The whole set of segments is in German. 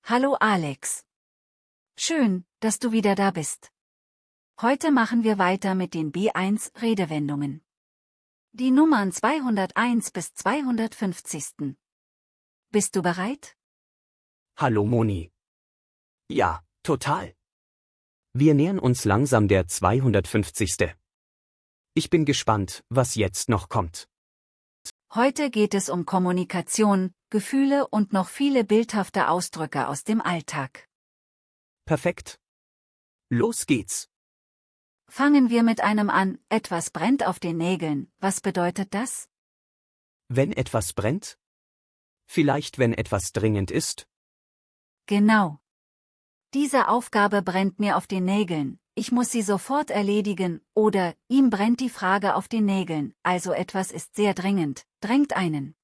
Hallo Alex. Schön, dass du wieder da bist. Heute machen wir weiter mit den B1 Redewendungen. Die Nummern 201 bis 250. Bist du bereit? Hallo Moni. Ja, total. Wir nähern uns langsam der 250. Ich bin gespannt, was jetzt noch kommt. Heute geht es um Kommunikation, Gefühle und noch viele bildhafte Ausdrücke aus dem Alltag. Perfekt. Los geht's. Fangen wir mit einem an, etwas brennt auf den Nägeln. Was bedeutet das? Wenn etwas brennt? Vielleicht wenn etwas dringend ist? Genau. Diese Aufgabe brennt mir auf den Nägeln, ich muss sie sofort erledigen, oder ihm brennt die Frage auf den Nägeln, also etwas ist sehr dringend, drängt einen.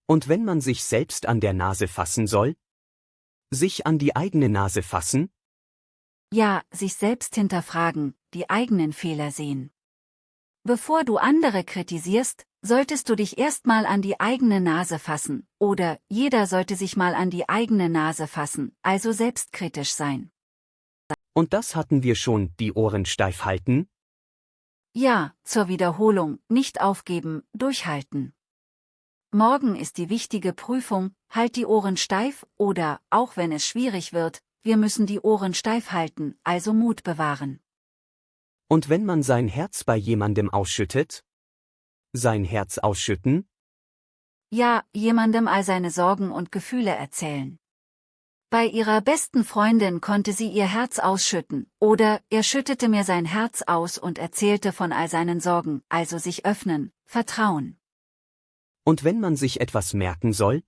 Und wenn man sich selbst an der Nase fassen soll? Sich an die eigene Nase fassen? Ja, sich selbst hinterfragen, die eigenen Fehler sehen. Bevor du andere kritisierst, solltest du dich erstmal an die eigene Nase fassen, oder jeder sollte sich mal an die eigene Nase fassen, also selbstkritisch sein. Und das hatten wir schon, die Ohren steif halten? Ja, zur Wiederholung, nicht aufgeben, durchhalten. Morgen ist die wichtige Prüfung, halt die Ohren steif, oder, auch wenn es schwierig wird, wir müssen die Ohren steif halten, also Mut bewahren. Und wenn man sein Herz bei jemandem ausschüttet? Sein Herz ausschütten? Ja, jemandem all seine Sorgen und Gefühle erzählen. Bei ihrer besten Freundin konnte sie ihr Herz ausschütten, oder er schüttete mir sein Herz aus und erzählte von all seinen Sorgen, also sich öffnen, vertrauen. Und wenn man sich etwas merken soll?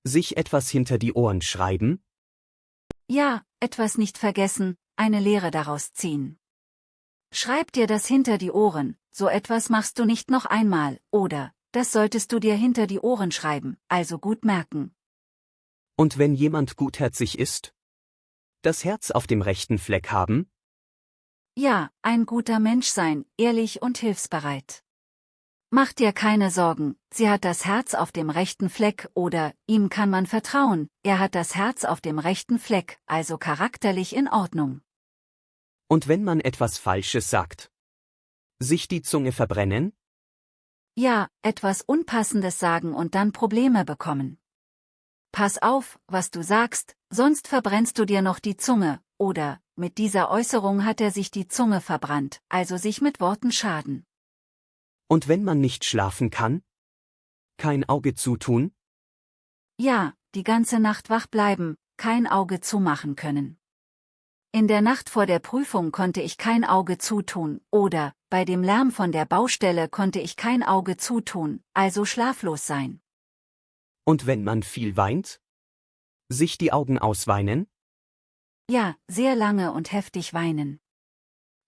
Sich etwas hinter die Ohren schreiben? Ja, etwas nicht vergessen, eine Lehre daraus ziehen. Schreib dir das hinter die Ohren, so etwas machst du nicht noch einmal, oder, das solltest du dir hinter die Ohren schreiben, also gut merken. Und wenn jemand gutherzig ist? Das Herz auf dem rechten Fleck haben? Ja, ein guter Mensch sein, ehrlich und hilfsbereit. Mach dir keine Sorgen, sie hat das Herz auf dem rechten Fleck, oder, ihm kann man vertrauen, er hat das Herz auf dem rechten Fleck, also charakterlich in Ordnung. Und wenn man etwas Falsches sagt? Sich die Zunge verbrennen? Ja, etwas Unpassendes sagen und dann Probleme bekommen. Pass auf, was du sagst, sonst verbrennst du dir noch die Zunge, oder, mit dieser Äußerung hat er sich die Zunge verbrannt, also sich mit Worten schaden. Und wenn man nicht schlafen kann? Kein Auge zutun? Ja, die ganze Nacht wach bleiben, kein Auge zumachen können. In der Nacht vor der Prüfung konnte ich kein Auge zutun, oder, bei dem Lärm von der Baustelle konnte ich kein Auge zutun, also schlaflos sein. Und wenn man viel weint? Sich die Augen ausweinen? Ja, sehr lange und heftig weinen.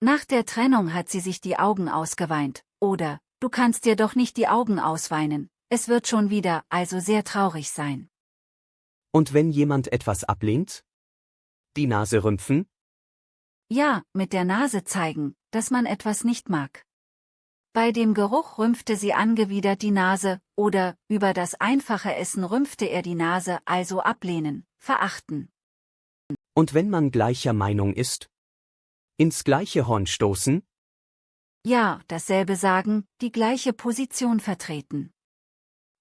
Nach der Trennung hat sie sich die Augen ausgeweint, oder, du kannst dir doch nicht die Augen ausweinen, es wird schon wieder, also sehr traurig sein. Und wenn jemand etwas ablehnt? Die Nase rümpfen? Ja, mit der Nase zeigen, dass man etwas nicht mag. Bei dem Geruch rümpfte sie angewidert die Nase, oder, über das einfache Essen rümpfte er die Nase, also ablehnen, verachten. Und wenn man gleicher Meinung ist? Ins gleiche Horn stoßen? Ja, dasselbe sagen, die gleiche Position vertreten.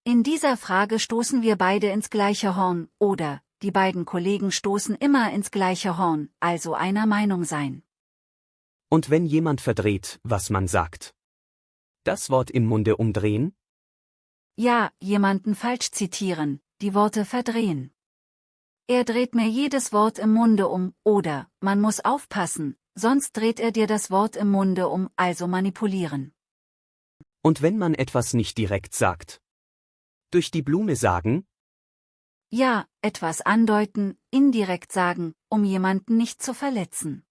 In dieser Frage stoßen wir beide ins gleiche Horn, oder, die beiden Kollegen stoßen immer ins gleiche Horn, also einer Meinung sein. Und wenn jemand verdreht, was man sagt? Das Wort im Munde umdrehen? Ja, jemanden falsch zitieren, die Worte verdrehen. Er dreht mir jedes Wort im Munde um, oder, man muss aufpassen, sonst dreht er dir das Wort im Munde um, also manipulieren. Und wenn man etwas nicht direkt sagt? Durch die Blume sagen? Ja, etwas andeuten, indirekt sagen, um jemanden nicht zu verletzen.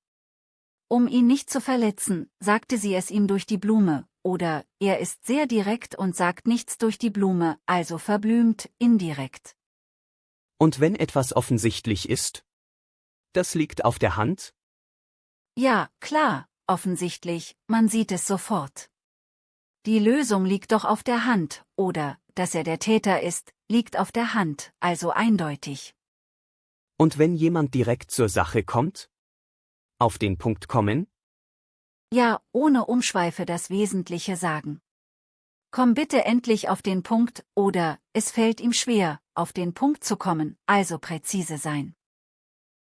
Um ihn nicht zu verletzen, sagte sie es ihm durch die Blume, oder, er ist sehr direkt und sagt nichts durch die Blume, also verblümt, indirekt. Und wenn etwas offensichtlich ist? Das liegt auf der Hand? Ja, klar, offensichtlich, man sieht es sofort. Die Lösung liegt doch auf der Hand, oder, dass er der Täter ist, liegt auf der Hand, also eindeutig. Und wenn jemand direkt zur Sache kommt? Auf den Punkt kommen? Ja, ohne Umschweife das Wesentliche sagen. Komm bitte endlich auf den Punkt, oder, es fällt ihm schwer, auf den Punkt zu kommen, also präzise sein.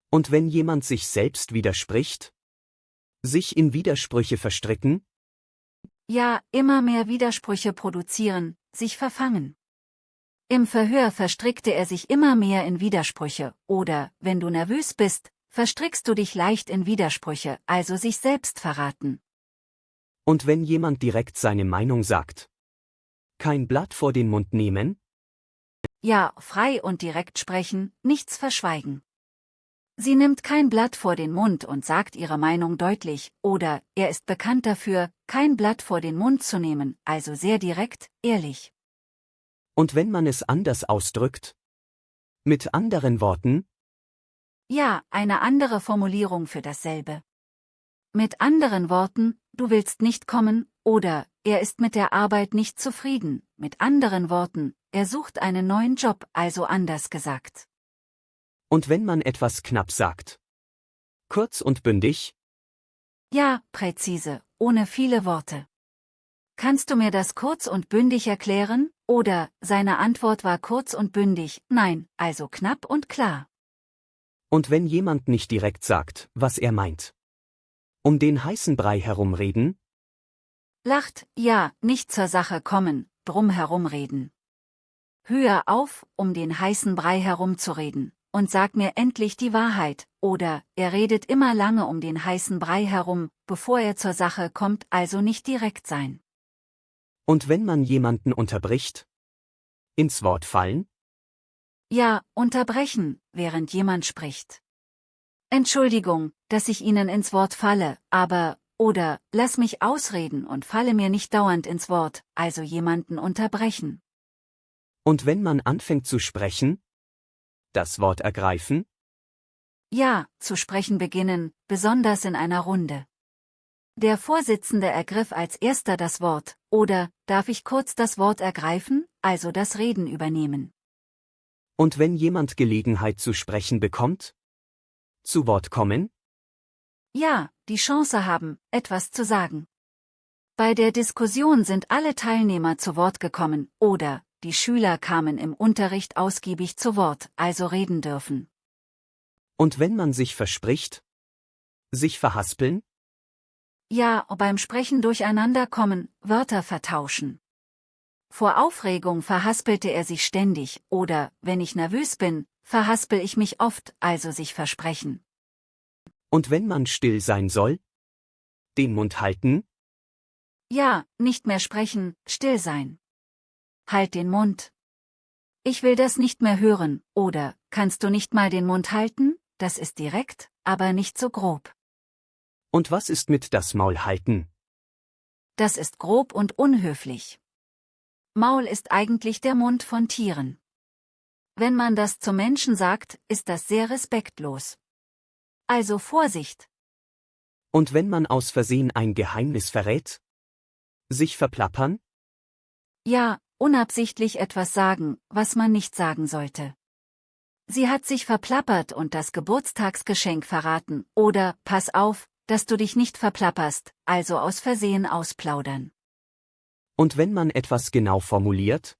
Und wenn jemand sich selbst widerspricht? Sich in Widersprüche verstricken? Ja, immer mehr Widersprüche produzieren, sich verfangen. Im Verhör verstrickte er sich immer mehr in Widersprüche, oder, wenn du nervös bist, verstrickst du dich leicht in Widersprüche, also sich selbst verraten. Und wenn jemand direkt seine Meinung sagt? Kein Blatt vor den Mund nehmen? Ja, frei und direkt sprechen, nichts verschweigen. Sie nimmt kein Blatt vor den Mund und sagt ihre Meinung deutlich, oder, er ist bekannt dafür, kein Blatt vor den Mund zu nehmen, also sehr direkt, ehrlich. Und wenn man es anders ausdrückt? Mit anderen Worten? Ja, eine andere Formulierung für dasselbe. Mit anderen Worten, du willst nicht kommen, oder, er ist mit der Arbeit nicht zufrieden, mit anderen Worten, er sucht einen neuen Job, also anders gesagt. Und wenn man etwas knapp sagt? Kurz und bündig? Ja, präzise, ohne viele Worte. Kannst du mir das kurz und bündig erklären? Oder, seine Antwort war kurz und bündig, nein, also knapp und klar. Und wenn jemand nicht direkt sagt, was er meint? Um den heißen Brei herumreden? Lacht, ja, nicht zur Sache kommen, drum herumreden. Höher auf, um den heißen Brei herumzureden, und sag mir endlich die Wahrheit, oder, er redet immer lange um den heißen Brei herum, bevor er zur Sache kommt, also nicht direkt sein. Und wenn man jemanden unterbricht? Ins Wort fallen? Ja, unterbrechen, während jemand spricht. Entschuldigung, dass ich Ihnen ins Wort falle, aber, oder, lass mich ausreden und falle mir nicht dauernd ins Wort, also jemanden unterbrechen. Und wenn man anfängt zu sprechen? Das Wort ergreifen? Ja, zu sprechen beginnen, besonders in einer Runde. Der Vorsitzende ergriff als erster das Wort, oder, darf ich kurz das Wort ergreifen, also das Reden übernehmen. Und wenn jemand Gelegenheit zu sprechen bekommt? Zu Wort kommen? Ja, die Chance haben, etwas zu sagen. Bei der Diskussion sind alle Teilnehmer zu Wort gekommen, oder, die Schüler kamen im Unterricht ausgiebig zu Wort, also reden dürfen. Und wenn man sich verspricht? Sich verhaspeln? Ja, beim Sprechen durcheinander kommen, Wörter vertauschen. Vor Aufregung verhaspelte er sich ständig, oder, wenn ich nervös bin, verhaspel ich mich oft, also sich versprechen. Und wenn man still sein soll? Den Mund halten? Ja, nicht mehr sprechen, still sein. Halt den Mund. Ich will das nicht mehr hören, oder, kannst du nicht mal den Mund halten? Das ist direkt, aber nicht so grob. Und was ist mit das Maul halten? Das ist grob und unhöflich. Maul ist eigentlich der Mund von Tieren. Wenn man das zu Menschen sagt, ist das sehr respektlos. Also Vorsicht. Und wenn man aus Versehen ein Geheimnis verrät? Sich verplappern? Ja, unabsichtlich etwas sagen, was man nicht sagen sollte. Sie hat sich verplappert und das Geburtstagsgeschenk verraten, oder, pass auf, dass du dich nicht verplapperst, also aus Versehen ausplaudern. Und wenn man etwas genau formuliert?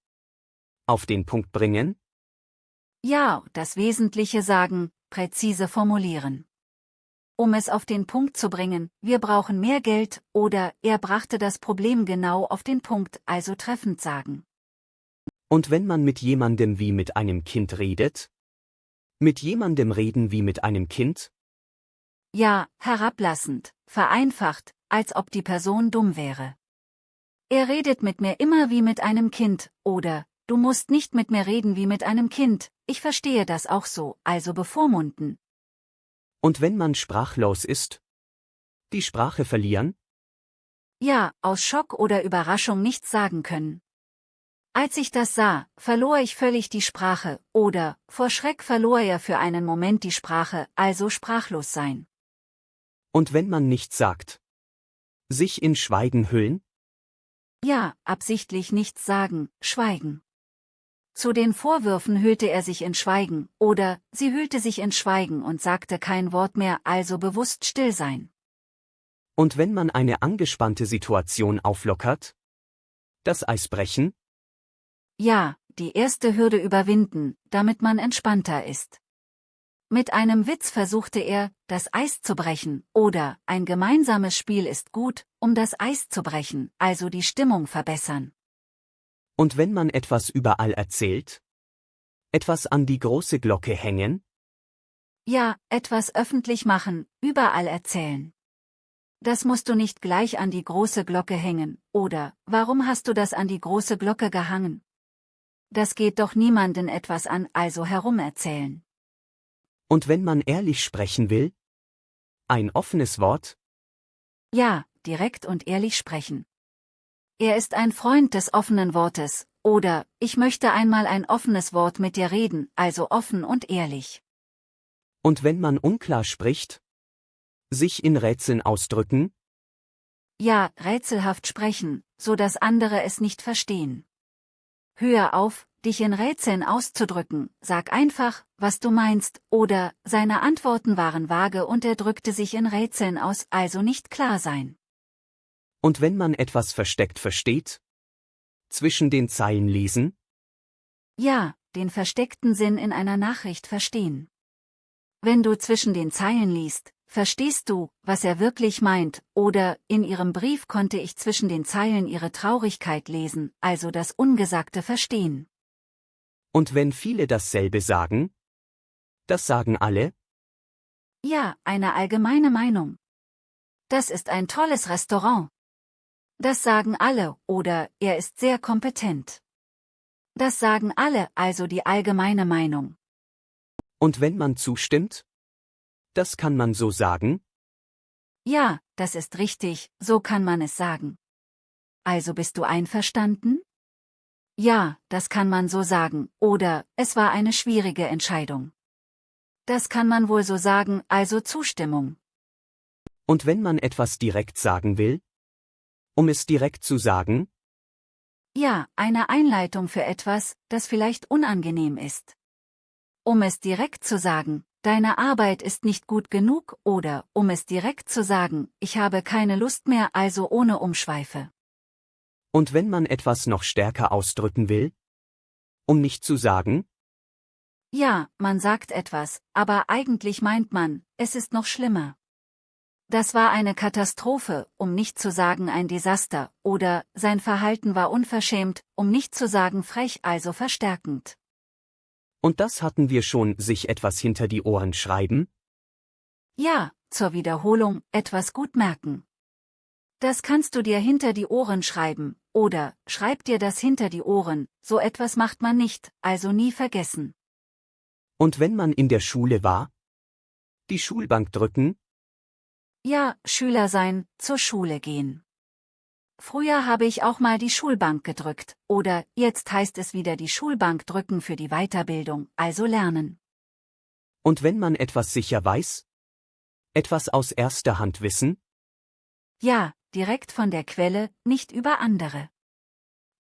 Auf den Punkt bringen? Ja, das Wesentliche sagen, präzise formulieren. Um es auf den Punkt zu bringen, wir brauchen mehr Geld, oder, er brachte das Problem genau auf den Punkt, also treffend sagen. Und wenn man mit jemandem wie mit einem Kind redet? Mit jemandem reden wie mit einem Kind? Ja, herablassend, vereinfacht, als ob die Person dumm wäre. Er redet mit mir immer wie mit einem Kind, oder, du musst nicht mit mir reden wie mit einem Kind, ich verstehe das auch so, also bevormunden. Und wenn man sprachlos ist? Die Sprache verlieren? Ja, aus Schock oder Überraschung nichts sagen können. Als ich das sah, verlor ich völlig die Sprache, oder, vor Schreck verlor er für einen Moment die Sprache, also sprachlos sein. Und wenn man nichts sagt? Sich in Schweigen hüllen? Ja, absichtlich nichts sagen, schweigen. Zu den Vorwürfen hüllte er sich in Schweigen, oder sie hüllte sich in Schweigen und sagte kein Wort mehr, also bewusst still sein. Und wenn man eine angespannte Situation auflockert? Das Eis brechen? Ja, die erste Hürde überwinden, damit man entspannter ist. Mit einem Witz versuchte er, das Eis zu brechen, oder ein gemeinsames Spiel ist gut, um das Eis zu brechen, also die Stimmung verbessern. Und wenn man etwas überall erzählt? Etwas an die große Glocke hängen? Ja, etwas öffentlich machen, überall erzählen. Das musst du nicht gleich an die große Glocke hängen, oder, warum hast du das an die große Glocke gehangen? Das geht doch niemanden etwas an, also herumerzählen. Und wenn man ehrlich sprechen will? Ein offenes Wort? Ja, direkt und ehrlich sprechen. Er ist ein Freund des offenen Wortes, oder, ich möchte einmal ein offenes Wort mit dir reden, also offen und ehrlich. Und wenn man unklar spricht? Sich in Rätseln ausdrücken? Ja, rätselhaft sprechen, so dass andere es nicht verstehen. Hör auf, dich in Rätseln auszudrücken, sag einfach, was du meinst, oder, seine Antworten waren vage und er drückte sich in Rätseln aus, also nicht klar sein. Und wenn man etwas versteckt versteht? Zwischen den Zeilen lesen? Ja, den versteckten Sinn in einer Nachricht verstehen. Wenn du zwischen den Zeilen liest, verstehst du, was er wirklich meint, oder, in ihrem Brief konnte ich zwischen den Zeilen ihre Traurigkeit lesen, also das Ungesagte verstehen. Und wenn viele dasselbe sagen? Das sagen alle? Ja, eine allgemeine Meinung. Das ist ein tolles Restaurant. Das sagen alle, oder, er ist sehr kompetent. Das sagen alle, also die allgemeine Meinung. Und wenn man zustimmt? Das kann man so sagen? Ja, das ist richtig, so kann man es sagen. Also bist du einverstanden? Ja, das kann man so sagen, oder, es war eine schwierige Entscheidung. Das kann man wohl so sagen, also Zustimmung. Und wenn man etwas direkt sagen will? Um es direkt zu sagen? Ja, eine Einleitung für etwas, das vielleicht unangenehm ist. Um es direkt zu sagen, deine Arbeit ist nicht gut genug, oder, um es direkt zu sagen, ich habe keine Lust mehr, also ohne Umschweife. Und wenn man etwas noch stärker ausdrücken will? Um nicht zu sagen? Ja, man sagt etwas, aber eigentlich meint man, es ist noch schlimmer. Das war eine Katastrophe, um nicht zu sagen ein Desaster, oder, sein Verhalten war unverschämt, um nicht zu sagen frech, also verstärkend. Und das hatten wir schon, sich etwas hinter die Ohren schreiben? Ja, zur Wiederholung, etwas gut merken. Das kannst du dir hinter die Ohren schreiben, oder, schreib dir das hinter die Ohren, so etwas macht man nicht, also nie vergessen. Und wenn man in der Schule war? Die Schulbank drücken? Ja, Schüler sein, zur Schule gehen. Früher habe ich auch mal die Schulbank gedrückt, oder, jetzt heißt es wieder die Schulbank drücken für die Weiterbildung, also lernen. Und wenn man etwas sicher weiß? Etwas aus erster Hand wissen? Ja, direkt von der Quelle, nicht über andere.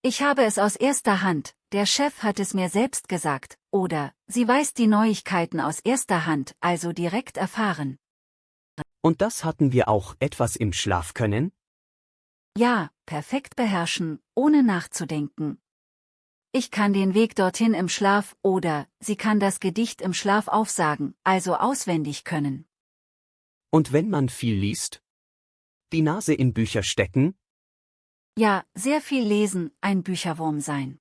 Ich habe es aus erster Hand, der Chef hat es mir selbst gesagt, oder, sie weiß die Neuigkeiten aus erster Hand, also direkt erfahren. Und das hatten wir auch, etwas im Schlaf können? Ja, perfekt beherrschen, ohne nachzudenken. Ich kann den Weg dorthin im Schlaf, oder, sie kann das Gedicht im Schlaf aufsagen, also auswendig können. Und wenn man viel liest? Die Nase in Bücher stecken? Ja, sehr viel lesen, ein Bücherwurm sein.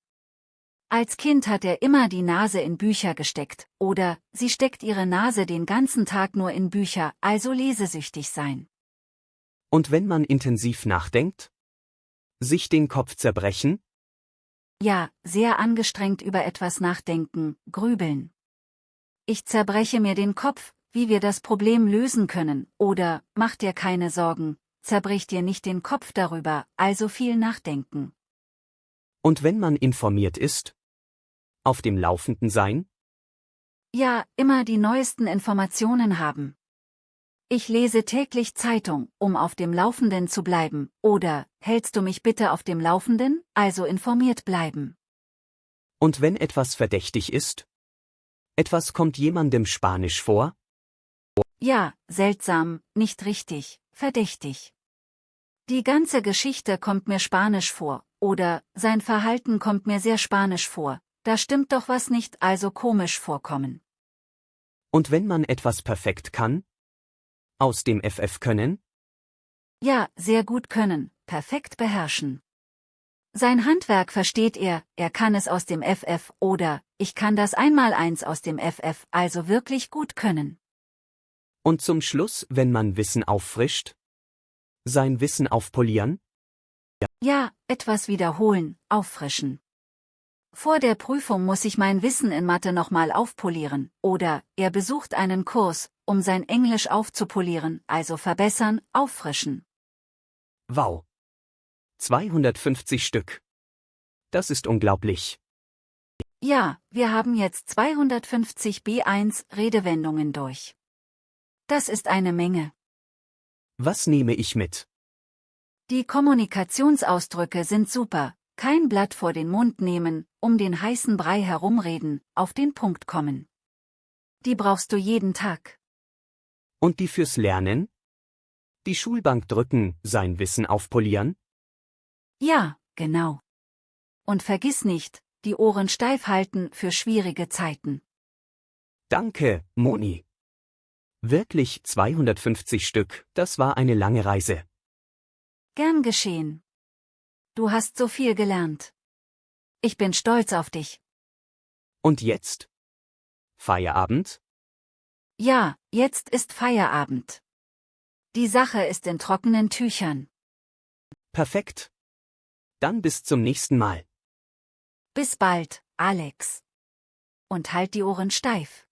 Als Kind hat er immer die Nase in Bücher gesteckt, oder, sie steckt ihre Nase den ganzen Tag nur in Bücher, also lesesüchtig sein. Und wenn man intensiv nachdenkt? Sich den Kopf zerbrechen? Ja, sehr angestrengt über etwas nachdenken, grübeln. Ich zerbreche mir den Kopf, wie wir das Problem lösen können, oder, mach dir keine Sorgen, zerbrich dir nicht den Kopf darüber, also viel nachdenken. Und wenn man informiert ist? Auf dem Laufenden sein? Ja, immer die neuesten Informationen haben. Ich lese täglich Zeitung, um auf dem Laufenden zu bleiben, oder, hältst du mich bitte auf dem Laufenden, also informiert bleiben. Und wenn etwas verdächtig ist? Etwas kommt jemandem Spanisch vor? Ja, seltsam, nicht richtig, verdächtig. Die ganze Geschichte kommt mir spanisch vor, oder sein Verhalten kommt mir sehr spanisch vor, da stimmt doch was nicht, also komisch vorkommen. Und wenn man etwas perfekt kann? Aus dem FF können? Ja, sehr gut können, perfekt beherrschen. Sein Handwerk versteht er kann es aus dem FF oder, ich kann das Einmaleins aus dem FF, also wirklich gut können. Und zum Schluss, wenn man Wissen auffrischt? Sein Wissen aufpolieren? Ja, etwas wiederholen, auffrischen. Vor der Prüfung muss ich mein Wissen in Mathe nochmal aufpolieren, oder, er besucht einen Kurs, um sein Englisch aufzupolieren, also verbessern, auffrischen. Wow! 250 Stück. Das ist unglaublich. Ja, wir haben jetzt 250 B1 Redewendungen durch. Das ist eine Menge. Was nehme ich mit? Die Kommunikationsausdrücke sind super, kein Blatt vor den Mund nehmen, um den heißen Brei herumreden, auf den Punkt kommen. Die brauchst du jeden Tag. Und die fürs Lernen? Die Schulbank drücken, sein Wissen aufpolieren? Ja, genau. Und vergiss nicht, die Ohren steif halten für schwierige Zeiten. Danke, Moni. Wirklich 250 Stück, das war eine lange Reise. Gern geschehen. Du hast so viel gelernt. Ich bin stolz auf dich. Und jetzt? Feierabend? Ja, jetzt ist Feierabend. Die Sache ist in trockenen Tüchern. Perfekt. Dann bis zum nächsten Mal. Bis bald, Alex. Und halt die Ohren steif.